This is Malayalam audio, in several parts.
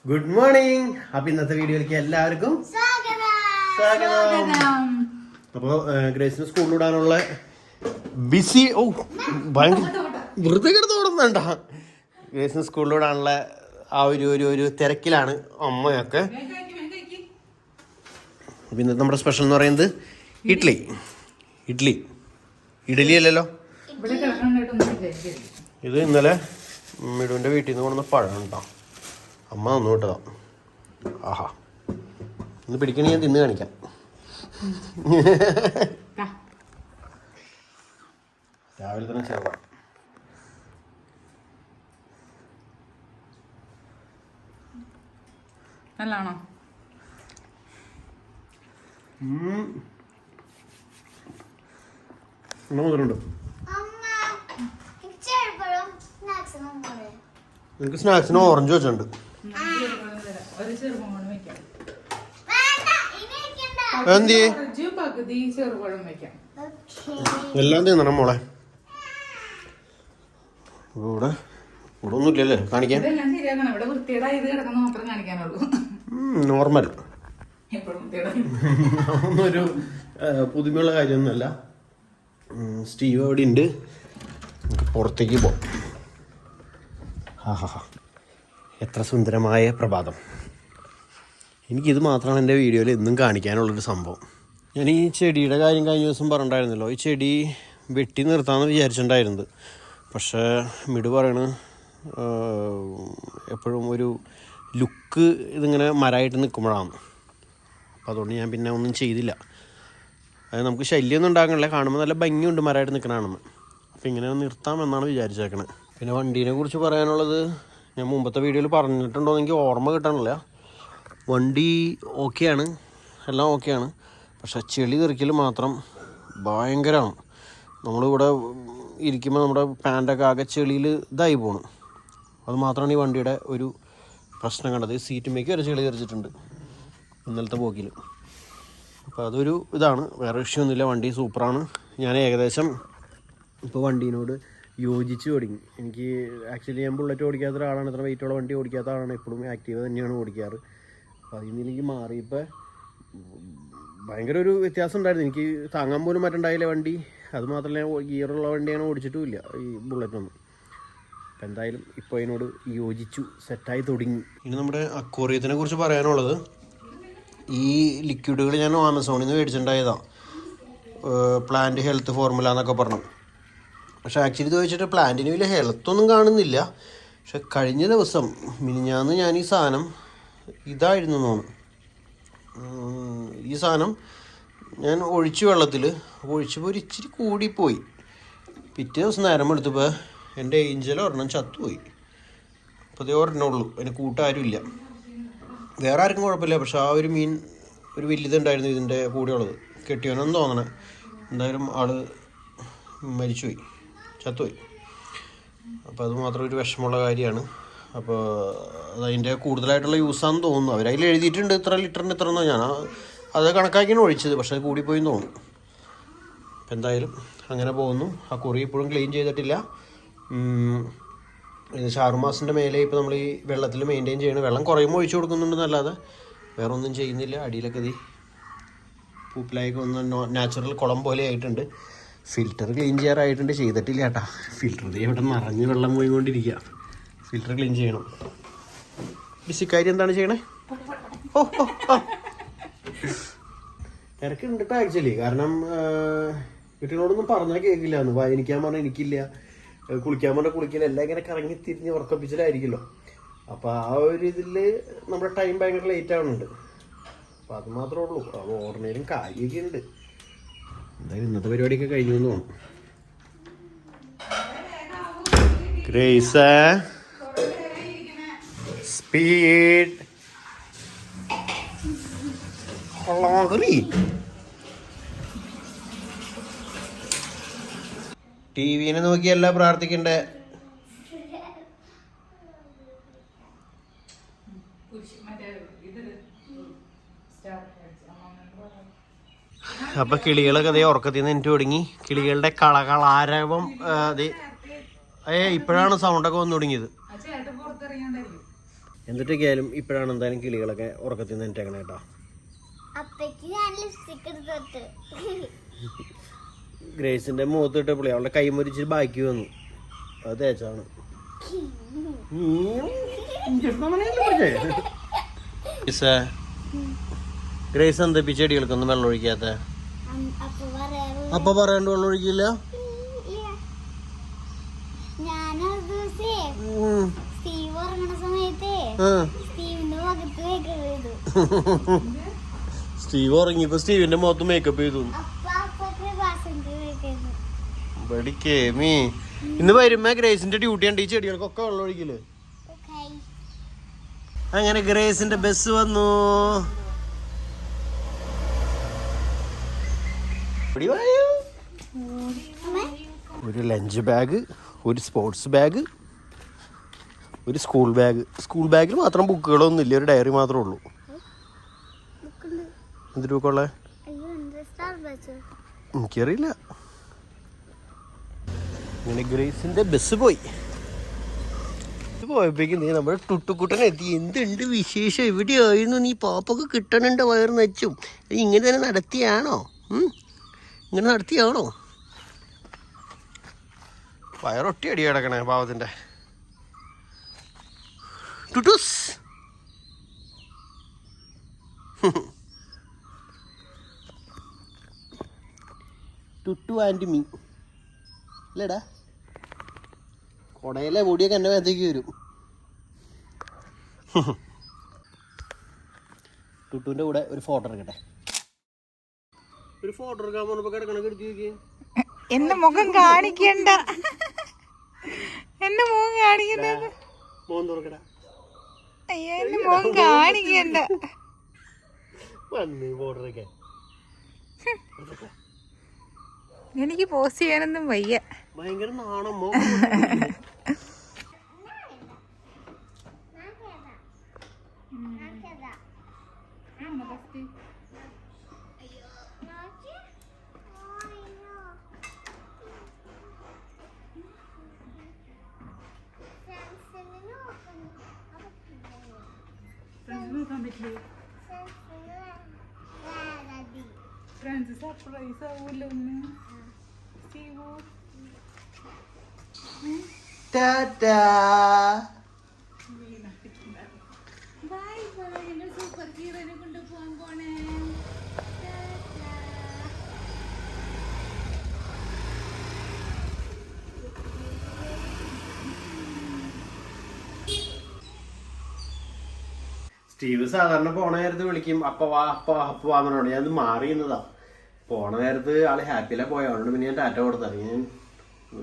Good morning. അപ്പൊ ഇന്നത്തെ വീഡിയോയിലേക്ക് എല്ലാവർക്കും സ്വാഗതം. അപ്പോൾ ഗ്രേസിന് സ്കൂളിൽ വിടാനുള്ള ബിസി ഭയങ്കര വെറുതെ കിടന്ന് ഓടുന്നുണ്ട. ഗ്രേസിന് സ്കൂളിൽ വിടാനുള്ള ആ ഒരു തിരക്കിലാണ് അമ്മയൊക്കെ. അപ്പം ഇന്നത്തെ നമ്മുടെ സ്പെഷ്യൽ എന്ന് പറയുന്നത് ഇഡ്ഡലി അല്ലല്ലോ, ഇത് ഇന്നലെ മിടുവിൻ്റെ വീട്ടിൽ നിന്ന് കൊണ്ടുവന്ന പഴം ഉണ്ടോ, അമ്മ തന്നു വിട്ടതാ. ആഹാ, ഇന്ന് പിടിക്കണേ ഞാൻ തിന്ന് കാണിക്കാം. രാവിലെ തന്നെ ചേർക്കാം. നല്ലാണോ? മധുരമുണ്ട്. എനിക്ക് സ്നാക്സിന് ഓറഞ്ച് വെച്ചിട്ടുണ്ട്. എല്ലാം തിന്നണം മോളെ. ഇവിടെ ഒന്നുമില്ലല്ലേ കാണിക്കാൻ? നോർമൽ. ഒന്നൊരു പുതുമയുള്ള കാര്യമൊന്നുമല്ല. സ്റ്റീവ് അവിടെ ഉണ്ട്, പുറത്തേക്ക് പോവാം. ഹാ, എത്ര സുന്ദരമായ പ്രഭാതം. എനിക്കിത് മാത്രമാണ് എൻ്റെ വീഡിയോയിൽ എന്നും കാണിക്കാനുള്ളൊരു സംഭവം. ഞാൻ ഈ ചെടിയുടെ കാര്യം കഴിഞ്ഞ ദിവസം പറഞ്ഞിട്ടുണ്ടായിരുന്നല്ലോ. ഈ ചെടി വെട്ടി നിർത്താമെന്ന് വിചാരിച്ചിട്ടുണ്ടായിരുന്നത്. പക്ഷേ മിടു പറയണ് എപ്പോഴും ഒരു ലുക്ക് ഇതിങ്ങനെ മരമായിട്ട് നിൽക്കുമ്പോഴാണ്. അപ്പോൾ അതുകൊണ്ട് ഞാൻ പിന്നെ ഒന്നും ചെയ്തില്ല. അത് നമുക്ക് ശല്യമൊന്നും ഉണ്ടാകണില്ല, കാണുമ്പോൾ നല്ല ഭംഗിയുണ്ട് മരമായിട്ട് നിൽക്കണമെന്ന്. അപ്പോൾ ഇങ്ങനെ നിർത്താമെന്നാണ് വിചാരിച്ചേക്കണത്. പിന്നെ വണ്ടീനെ കുറിച്ച് പറയാനുള്ളത് ഞാൻ മുമ്പത്തെ വീഡിയോയിൽ പറഞ്ഞിട്ടുണ്ടോ എന്ന് എനിക്ക് ഓർമ്മ കിട്ടാനില്ല. വണ്ടി ഓക്കെയാണ്, എല്ലാം ഓക്കെയാണ്. പക്ഷേ ചെളി തെറിക്കൽ മാത്രം ഭയങ്കരമാണ്. നമ്മളിവിടെ ഇരിക്കുമ്പോൾ നമ്മുടെ പാൻറ്റൊക്കെ ആകെ ചെളിയിൽ ഇതായി പോകണം. അത് മാത്രമാണ് ഈ വണ്ടിയുടെ ഒരു പ്രശ്നം കണ്ടത്. സീറ്റുമേക്ക് വരെ ചെളി തെറിച്ചിട്ടുണ്ട് ഇന്നലത്തെ പോക്കിൽ. അപ്പോൾ അതൊരു ഇതാണ്, വേറെ വിഷയമൊന്നുമില്ല. വണ്ടി സൂപ്പറാണ്. ഞാൻ ഏകദേശം ഇപ്പോൾ വണ്ടീനോട് യോജിച്ച് തുടങ്ങി. എനിക്ക് ആക്ച്വലി ഞാൻ ബുള്ളറ്റ് ഓടിക്കാത്ത ഒരാളാണ്, ഇത്ര വെയിറ്റുള്ള വണ്ടി ഓടിക്കാത്ത ആളാണ്. എപ്പോഴും ആക്റ്റീവ തന്നെയാണ് ഓടിക്കാറ്. അപ്പോൾ അതിൽ നിന്ന് എനിക്ക് മാറിയപ്പോൾ ഭയങ്കര ഒരു വ്യത്യാസം ഉണ്ടായിരുന്നു. എനിക്ക് താങ്ങാൻ പോലും പറ്റുണ്ടായില്ല വണ്ടി. അതുമാത്രമല്ല ഗിയറുള്ള വണ്ടിയാണ് ഓടിച്ചിട്ടുമില്ല ഈ ബുള്ളറ്റൊന്നും. അപ്പം എന്തായാലും ഇപ്പോൾ അതിനോട് യോജിച്ചു, സെറ്റായി തുടങ്ങി. ഇനി നമ്മുടെ അക്വേറിയത്തിനെ കുറിച്ച് പറയാനുള്ളത്, ഈ ലിക്വിഡുകൾ ഞാൻ ആമസോണിൽ നിന്ന് മേടിച്ചിട്ടുണ്ടായതാണ്. പ്ലാന്റ് ഹെൽത്ത് ഫോർമുല എന്നൊക്കെ പറഞ്ഞു. പക്ഷേ ആക്ച്വലി ഇത് വെച്ചിട്ട് പ്ലാന്റിന് വലിയ ഹെൽത്തൊന്നും കാണുന്നില്ല. പക്ഷെ കഴിഞ്ഞ ദിവസം മിനിഞ്ഞാന്ന് ഞാൻ ഈ സാധനം ഇതായിരുന്നു തോന്നുന്നു, ഈ സാധനം ഞാൻ ഒഴിച്ചു വെള്ളത്തിൽ ഒഴിച്ചപ്പോൾ ഒരു ഇച്ചിരി കൂടിപ്പോയി. പിറ്റേ ദിവസം നേരം എടുത്തപ്പോൾ എൻ്റെ ഏഞ്ചൽ ഒരെണ്ണം ചത്തുപോയി. അപ്പോൾ അതേ ഒരെണ്ണം ഉള്ളൂ, അതിന് കൂട്ടാരും ഇല്ല. വേറെ ആർക്കും കുഴപ്പമില്ല. പക്ഷെ ആ ഒരു മീൻ ഒരു വലിയതുണ്ടായിരുന്നു ഇതിൻ്റെ കൂടെയുള്ളത്, കെട്ടിയോനെന്ന് തോന്നണേ. എന്തായാലും ആൾ മരിച്ചുപോയി, ചത്തുപോയി. അപ്പോൾ അത് മാത്രം ഒരു വിഷമമുള്ള കാര്യമാണ്. അപ്പോൾ അതതിൻ്റെ കൂടുതലായിട്ടുള്ള യൂസാണെന്ന് തോന്നുന്നു. അവരതിൽ എഴുതിയിട്ടുണ്ട് ഇത്ര ലിറ്ററിന് ഇത്ര എന്നോ. ഞാൻ അത് കണക്കാക്കിയാണ് ഒഴിച്ചത്, പക്ഷേ അത് കൂടിപ്പോയി തോന്നുന്നു. അപ്പോൾ എന്തായാലും അങ്ങനെ പോകുന്നു. ആ കുറി ഇപ്പോഴും ക്ലീൻ ചെയ്തിട്ടില്ല. ഏകദേശം 6 മാസത്തിൻ്റെ മേലെ ഇപ്പോൾ നമ്മൾ ഈ വെള്ളത്തിൽ മെയിൻറ്റെയിൻ ചെയ്യണം. വെള്ളം കുറയുമ്പോൾ ഒഴിച്ചു കൊടുക്കുന്നുണ്ടെന്നല്ലാതെ വേറെ ഒന്നും ചെയ്യുന്നില്ല. അടിയിലൊക്കെ ഇത് പൂപ്പിലായൊക്കെ ഒന്ന് നാച്ചുറൽ കുളം പോലെ ആയിട്ടുണ്ട്. ഫിൽറ്റർ ക്ലീൻ ചെയ്യാറായിട്ടുണ്ട്, ചെയ്തിട്ടില്ല കേട്ടാ. ഫിൽറ്റർ ഇവിടെ നിറഞ്ഞ് വെള്ളം പോയിക്കൊണ്ടിരിക്കുക. ഫിൽറ്റർ ക്ലീൻ ചെയ്യണം. ബിസിക്കാരി എന്താണ് ചെയ്യണേ? തിരക്കുണ്ട് കേട്ടോ ആക്ച്വലി. കാരണം വീട്ടിനോടൊന്നും പറഞ്ഞാൽ കേൾക്കില്ല. എന്ന് വായനിക്കാൻ പറഞ്ഞാൽ എനിക്കില്ല, കുളിക്കാൻ പറഞ്ഞാൽ കുളിക്കില്ല. എല്ലാം ഇങ്ങനെ കറങ്ങി തിരിഞ്ഞ് ഉറക്കപ്പിച്ചിലായിരിക്കുമല്ലോ. അപ്പോൾ ആ ഒരു ഇതിൽ നമ്മുടെ ടൈം ഭയങ്കര ലേറ്റ് ആവുന്നുണ്ട്. അപ്പോൾ അത് മാത്രമേ ഉള്ളൂ. അത് ഓർഡിനേലും കാര്യമൊക്കെ ഉണ്ട്. എന്തായാലും ഇന്നത്തെ പരിപാടിയൊക്കെ കഴിഞ്ഞു എന്ന് തോന്നുന്നു. ഗ്രേസ് സ്പീഡ് ടിവിനെ നോക്കിയല്ല പ്രാർത്ഥിക്കണ്ടേ. അപ്പൊ കിളികളൊക്കെ അതേ ഉറക്കത്തിൽ നിന്ന് എനിക്ക് തുടങ്ങി. കിളികളുടെ കളകളാരവം അതേ ഇപ്പോഴാണ് സൗണ്ടൊക്കെ വന്നു തുടങ്ങിയത്. എന്തൊക്കെയായാലും ഇപ്പോഴാണ് എന്തായാലും കിളികളൊക്കെ ഉറക്കത്തിൽ നിന്ന് എന്നിട്ടേക്കണേ കേട്ടോ. ഗ്രേസിന്റെ മുഖത്ത് ഇട്ടപ്പോഴേ അവളുടെ കൈ മുരിച്ച് ബാക്കി വന്നു, അത് തേച്ചാണ്. ഗ്രേസ് എന്താ ചെടികൾക്കൊന്നും വെള്ളം ഒഴിക്കാത്ത? അപ്പൊ പറയാണ്ട് വെള്ളം ഒഴിക്കില്ല? സ്റ്റീവ് ഉറങ്ങിയപ്പോ സ്റ്റീവിന്റെ മുഖത്ത് മേക്കപ്പ് ചെയ്തു. ഇന്ന് വരുമ്പോ ഗ്രേസിന്റെ ഡ്യൂട്ടി ഉണ്ട് ഈ ചെടികൾക്കൊക്കെ വെള്ളം ഒഴിക്കല്. അങ്ങനെ ഗ്രേസിന്റെ ബസ് വന്നു. ഒരു ലഞ്ച് ബാഗ്, ഒരു സ്പോർട്സ് ബാഗ്, ഒരു സ്കൂൾ ബാഗ്. സ്കൂൾ ബാഗിൽ മാത്രം ബുക്കുകളൊന്നും ഇല്ല, ഒരു ഡയറി മാത്രമേ ഉള്ളൂ. എന്തൊരു ബുക്കുള്ളേ എനിക്കറിയില്ല. അങ്ങനെ ഗ്രേസിന്റെ ബസ് പോയി. പോയപ്പോഴേക്കും നീ നമ്മുടെ ടുട്ടുക്കുട്ടൻ എത്തി. എന്തുണ്ട് വിശേഷം? എവിടെയായിരുന്നു നീ? പാപ്പൊക്കെ കിട്ടണുണ്ട് വയറ് നച്ചും. ഇങ്ങനെ തന്നെ നടത്തിയാണോ? ഇങ്ങനെ നടത്തിയാണോ? വയറൊട്ടി അടി കിടക്കണേ പാവത്തിന്റെ. ടുട്ടൂസ് ടുട്ടു ആൻഡ് മീ അല്ലേടാ? കൊടയിലെ പൊടിയൊക്കെ എൻ്റെ മേത്തേക്ക് വരും. ടുട്ടുവിൻ്റെ കൂടെ ഒരു ഫോട്ടോ എടുക്കട്ടെ. ഒരു ഫോട്ടോ എടുക്കാൻ പോകുമ്പോ കിടക്കണ എടുത്തി നോക്കി. എന്റെ മുഖം കാണിക്കണ്ട, എന്റെ മുഖം കാണിക്കണ്ട. മോൻ തുറക്കടാ. അയ്യോ എന്റെ മുഖം കാണിക്കണ്ട. വന്ന് ഫോട്ടോ എടുക്കാൻ. എനിക്ക് പോസ്റ്റ് ചെയ്യാനൊന്നും വയ്യ, ഭയങ്കര നാണം. സർപ്രൈസ് ആവൂല്ലോ. സൂപ്പർ ഹീറോനെ കൊണ്ടുപോകാൻ പോണേ. സ്റ്റീവ് സാധാരണ പോണ നേരത്ത് വിളിക്കും, അപ്പ വാ അപ്പ അപ്പ വാന്നോട്. ഞാൻ ഇത് മാറിയുന്നതാ. പോണ നേരത്ത് ആള് ഹാപ്പിയിലെ പോയോണ്ട് പിന്നെ ഞാൻ ടാറ്റ കൊടുത്തത്. ഞാൻ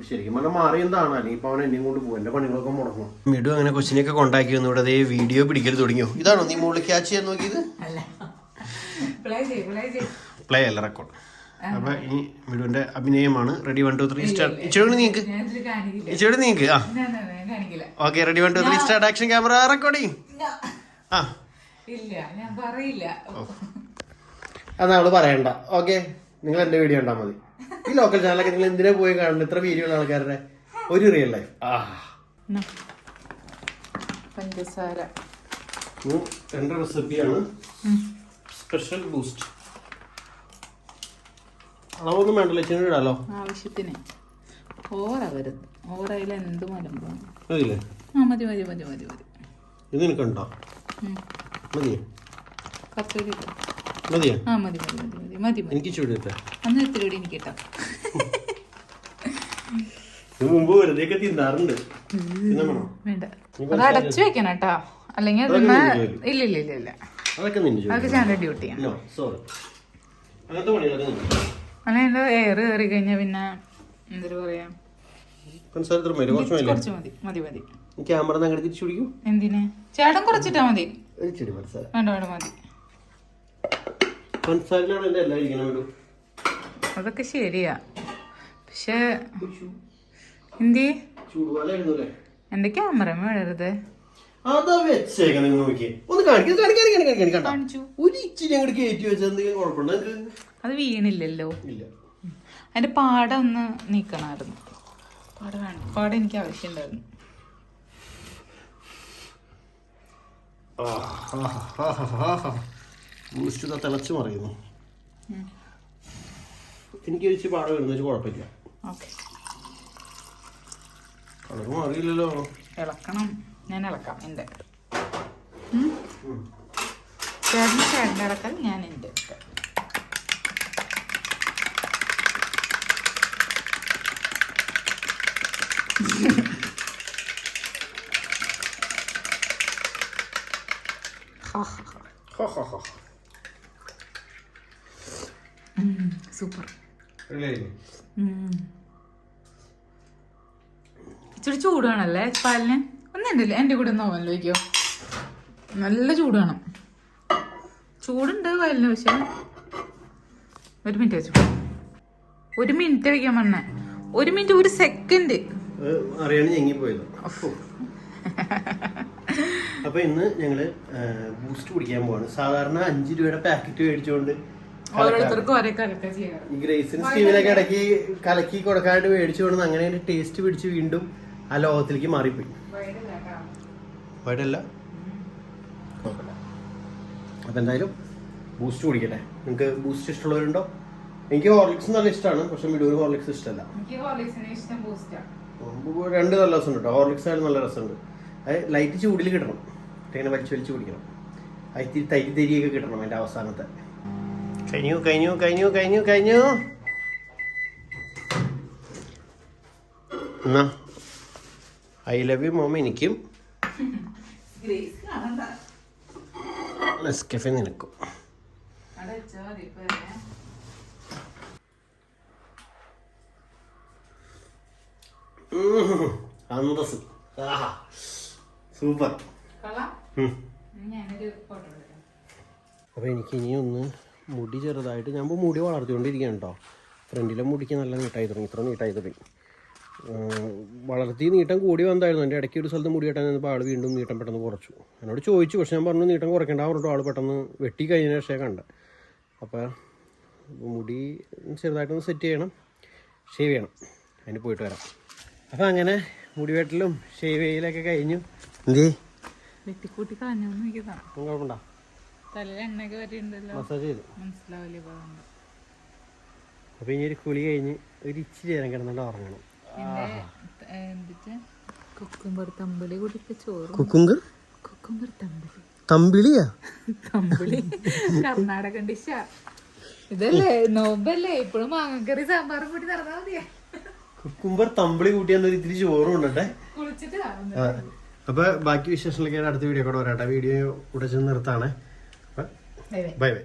ശരിക്കും പറഞ്ഞാൽ മാറിയെന്താണ്, അല്ലെങ്കിൽ ഇപ്പൊ അവൻ എന്നെയും കൊണ്ട് പോകും, എന്റെ പണികളൊക്കെ മുടങ്ങും. മിഡു അങ്ങനെ കൊച്ചിനെയൊക്കെ കൊണ്ടാക്കി വന്നു. ഇവിടെ വീഡിയോ പിടിക്കൽ തുടങ്ങിയോ? ഇതാണോ നീ മുകളിൽ ക്യാച്ച് ചെയ്യാൻ നോക്കിയത്? പ്ലേ അല്ല, റെക്കോർഡ്. അപ്പൊ ഈ മിഡുവിന്റെ അഭിനയമാണ്. Ready 1 2 3 start. ഇച്ചിരി നീക്ക്, ഇച്ചിരി നീക്ക്. ആ okay, ready 1 2 3 start. Action camera recording. ആ ഇല്ല, ഞാൻ പറയില്ല. അത് അവള് പറയണ്ട. ഓക്കെ, നിങ്ങൾ എന്റെ വീഡിയോ കണ്ടാൽ മതി. ഈ ലോക്കൽ ചാനലൊക്കെ നിങ്ങൾ എന്തിനാ പോയി കാണുന്നത്? ഇത്ര വീഡിയോ ഉള്ള ആൾക്കാരുടെ ഒരു റിയൽ ലൈഫ്. പഞ്ചസാര എന്റെ റെസിപ്പിയാണ് സ്പെഷ്യൽ ബൂസ്റ്റ്. അളവൊന്നും വേണ്ടല്ലോ, ഇച്ചിരി ഇടാലോ ആവശ്യത്തിന്. ഓവറാവരുത്, ഓവറായാലും എന്ത് മലമ്പാണ്. മതിയില്ലേ? ആ മതി മതി മതി മതി മതി. ഇത് നിനക്കുണ്ടോ? മതിയോ? കത്തോലി മതിയോ? ആ മതി മതി മതി മതി മതി മതി. എനിക്ക് ചൂടിട്ടെ. അന്ന് ഇത്തിരി കൂടി എനിക്ക് കിട്ടാം. മുമ്പ് വെറുതെ തിന്നാറുണ്ട്. വേണ്ട, അത് അടച്ചു വെക്കണം കേട്ടോ, അല്ലെങ്കിൽ ഇല്ല ഇല്ല ഇല്ല ഇല്ല, അതൊക്കെ ചാനൽ ഡ്യൂട്ടിയാണ്. അല്ലെങ്കിൽ എയർ കയറി കഴിഞ്ഞാൽ പിന്നെ എന്താ പറയാ, കുറച്ച് മതി മതി മതി. ക്യാമറ തിരിച്ചു പിടിക്കും. എന്തിന്? ചേട്ടൻ കുറച്ചിട്ടാ മതി. വേണ്ട വേണ്ട മതി. അതൊക്കെ ശരിയാ, പക്ഷെ എന്തി എന്റെ ക്യാമറ വീഴരുത്. അത് വീണില്ലല്ലോ. അതിന്റെ പാട ഒന്ന് നീക്കണമായിരുന്നു. പാട വേണം, പാട എനിക്ക് ആവശ്യമുണ്ടായിരുന്നു. ബൂസ്റ്റ് തിളച്ച് മറിയുന്നു. എനിക്ക് കഴിച്ച് പാടം വരുന്ന വെച്ച് കുഴപ്പമില്ല. ഓക്കെ, കളർ മാറിയില്ലല്ലോ. ഇളക്കണം, ഞാൻ ഇളക്കാം. എൻ്റെ ചേട്ടൻ്റെ ഇളക്കൽ, ഞാൻ എൻ്റെ സൂപ്പർ. ഇച്ചിരി ചൂട് വേണല്ലേ പാലിന്? ഒന്നുണ്ടല്ലേ എൻ്റെ കൂടെ ഒന്ന് ഓവനിൽ വയ്ക്കോ. നല്ല ചൂട് വേണം. ചൂടുണ്ട് പാലിന്, പക്ഷെ 1 മിനിറ്റ് വെച്ചു. 1 മിനിറ്റ് വയ്ക്കാൻ പറഞ്ഞ. 1 മിനിറ്റ്, 1 സെക്കൻഡ് അറിയാണ്ട് ഞെങ്ങിപ്പോയത്. അപ്പൊ ഇന്ന് ഞങ്ങള് ബൂസ്റ്റ് കുടിക്കാൻ പോവാണ്. സാധാരണ 5 രൂപയുടെ പാക്കറ്റ് മേടിച്ചുകൊണ്ട് ഈ ഗ്രേസിന് സ്റ്റീവിനൊക്കെ ഇടയ്ക്ക് കലക്കി കൊടുക്കാണ്ട് മേടിച്ചുകൊണ്ട് അങ്ങനെ ടേസ്റ്റ് പിടിച്ച് വീണ്ടും ആ ലോകത്തിലേക്ക് മാറിപ്പോയി. വൈഡല്ല. അപ്പൊ എന്തായാലും ബൂസ്റ്റ് കുടിക്കട്ടെ. നിങ്ങൾക്ക് ബൂസ്റ്റ് ഇഷ്ടമുള്ളവരുണ്ടോ? എനിക്ക് ഹോർലിക്സ് നല്ല ഇഷ്ടമാണ്, പക്ഷെ മിഡൂര് ഹോർലിക്സ് ഇഷ്ടമല്ല. രണ്ട് നല്ല രസമുണ്ട് കേട്ടോ. ഹോർലിക്സ് ആയാലും നല്ല രസമുണ്ട്. അത് ലൈറ്റ് ചൂടിൽ കിട്ടണം, ഇങ്ങനെ വലിച്ചു വലിച്ച് കുടിക്കണം. അതിൽ തരി തരിയൊക്കെ കിട്ടണം അതിൻ്റെ അവസാനത്തെ. കഴിഞ്ഞു കഴിഞ്ഞു കഴിഞ്ഞു കഴിഞ്ഞു കഴിഞ്ഞു. എന്നാ ഐ ലവ് യു മോമ എനിക്കും നെസ്കഫെ നിനക്കും. അന്തസ്. സൂപ്പർ. അപ്പോൾ എനിക്ക് ഇനിയൊന്ന് മുടി ചെറുതായിട്ട്, ഞാൻ ഇപ്പോൾ മുടി വളർത്തിക്കൊണ്ടിരിക്കുകയാണ് കേട്ടോ. ഫ്രണ്ടിലെ മുടിക്ക് നല്ല നീട്ടായി തുടങ്ങി. ഇത്ര നീട്ടായി തുടങ്ങി. വളർത്തി നീട്ടം കൂടി വന്നായിരുന്നു. എൻ്റെ ഇടയ്ക്ക് ഒരു സ്ഥലത്ത് മുടി കെട്ടാൻ നിന്നപ്പോൾ ആൾ വീണ്ടും നീട്ടം പെട്ടെന്ന് കുറച്ചു. എന്നോട് ചോദിച്ചു, പക്ഷെ ഞാൻ പറഞ്ഞു നീട്ടം കുറയ്ക്കേണ്ട പറഞ്ഞിട്ട് ആൾ പെട്ടെന്ന് വെട്ടി കഴിഞ്ഞ ശേഷം കണ്ട. അപ്പോൾ മുടി ചെറുതായിട്ടൊന്ന് സെറ്റ് ചെയ്യണം, ഷേവ് ചെയ്യണം. അതിന് പോയിട്ട് വരാം. അപ്പം അങ്ങനെ മുടി വെട്ടലും ഷേവ് ചെയ്യലൊക്കെ കഴിഞ്ഞു. എന്തേ വെട്ടിക്കൂട്ടി കളഞ്ഞു കുഴപ്പമുണ്ടോ? മസാജ് ചെയ്തു. അപ്പൊ ഇനി ഒരു കുളി കഴിഞ്ഞ് ഒരു ഇച്ചിരി നേരം കിടന്നിട്ട് ഉറങ്ങണം. കുക്കുംബർ തമ്പിളി കൂടിയിട്ട് ചോറ്. കുക്കുംബർ തമ്പിളി, തമ്പിളിയാ? തമ്പിളി കർണാടക ഡിഷാ. ഇതല്ലേ നോമ്പല്ലേ, ഇപ്പോഴും മാങ്ങക്കറി സാമ്പാറും കൂടി നടന്നാ മതിയാ. കുക്കുംബർ തമ്പിളി കൂട്ടിയാൽ ഇത്തിരി ചോറും ഉണ്ടട്ടെ. കുളിച്ചിട്ട് അപ്പൊ ബാക്കി വിശേഷങ്ങളൊക്കെ അടുത്ത വീഡിയോ കൂടെ വരാട്ടെ. വീഡിയോ കൂടെ ചെന്ന് നിർത്താണ്. Bye bye.